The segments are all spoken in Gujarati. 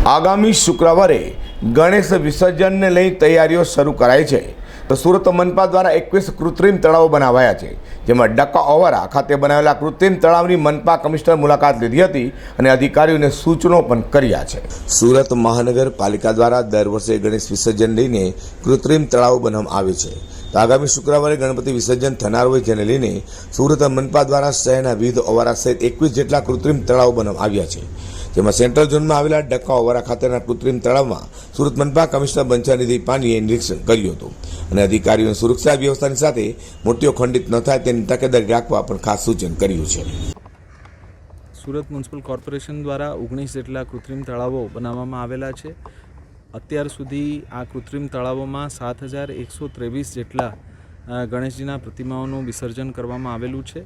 આગામી શુક્રવારે ગણેશ વિસર્જનને લઈ તૈયારીઓ શરૂ કરાઈ છે તો સુરત મનપા દ્વારા 21 કૃત્રિમ તળાવો બનાવાયા છે, જેમાં ડક્કા ઓવરા ખાતે બનાવેલા કૃત્રિમ તળાવની મનપા કમિશનર મુલાકાત લીધી હતી અને અધિકારીઓને સૂચનો પણ કર્યા છે। સુરત મહાનગરપાલિકા દ્વારા દર વર્ષે ગણેશ વિસર્જન લઈને કૃત્રિમ તળાવો બનાવવામાં આવે છે। તો આગામી શુક્રવારે ગણપતિ વિસર્જન થનાર હોય, જેને લઈને સુરત મનપા દ્વારા શહેરના વિવિધ ઓવરા સહિત 21 જેટલા કૃત્રિમ તળાવો બનાવવામાં આવ્યા છે, જેમાં સેન્ટ્રલ ઝોનમાં આવેલા ડક્કા ઓવરા ખાતેના કૃત્રિમ તળાવમાં સુરત મનપા કમિશનર બંછાનિધિ પાનીએ નિરીક્ષણ કર્યું હતું અને અધિકારીઓને સુરક્ષા વ્યવસ્થાની સાથે મૂર્તિઓ ખંડિત ન થાય તેની તકેદારી રાખવા પણ ખાસ સૂચન કર્યું છે। સુરત મ્યુનિસિપલ કોર્પોરેશન દ્વારા 19 જેટલા કૃત્રિમ તળાવો બનાવવામાં આવેલા છે। અત્યાર સુધી આ કૃત્રિમ તળાવોમાં 7123 જેટલા ગણેશજીના પ્રતિમાઓનું વિસર્જન કરવામાં આવેલું છે।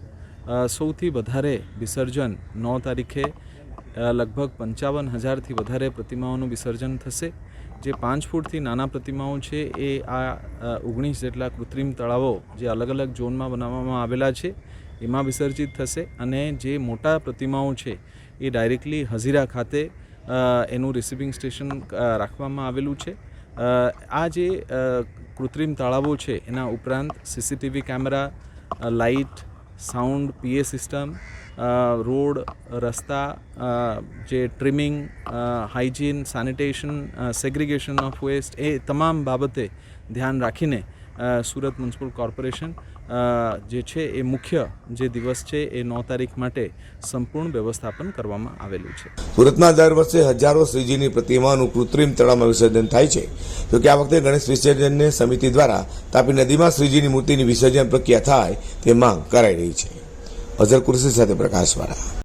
સૌથી વધારે વિસર્જન 9 તારીખે લગભગ 55,000થી વધારે પ્રતિમાઓનું વિસર્જન થશે। જે 5 ફૂટથી નાના પ્રતિમાઓ છે એ આ 19 જેટલા કૃત્રિમ તળાવો જે અલગ અલગ ઝોનમાં બનાવવામાં આવેલા છે એમાં વિસર્જિત થશે અને જે મોટા પ્રતિમાઓ છે એ ડાયરેક્ટલી હઝીરા ખાતે એનું રિસીવિંગ સ્ટેશન રાખવામાં આવેલું છે। આ જે કૃત્રિમ તળાવો છે એના ઉપરાંત CCTV camera, light, sound, PA system, road, રસ્તા, જે trimming, hygiene, sanitation, segregation of waste, એ તમામ બાબતે ધ્યાન રાખીને સુરત મ્યુનિસિપલ કોર્પોરેશન જે છે એ મુખ્ય જે દિવસ છે એ 9 તારીખ માટે સંપૂર્ણ વ્યવસ્થાપન કરવામાં આવેલું છે। સુરતમાં દર વર્ષે હજારો શ્રીજીની પ્રતિમાનું કૃત્રિમ તળાવમાં વિસર્જન થાય છે, જોકે આ વખતે ગણેશ વિસર્જનને સમિતિ દ્વારા તાપી નદીમાં શ્રીજીની મૂર્તિની વિસર્જન પ્રક્રિયા થાય તે માંગ કરાઈ રહી છે। અઝર કુરેશી સાથે પ્રકાશવાળા।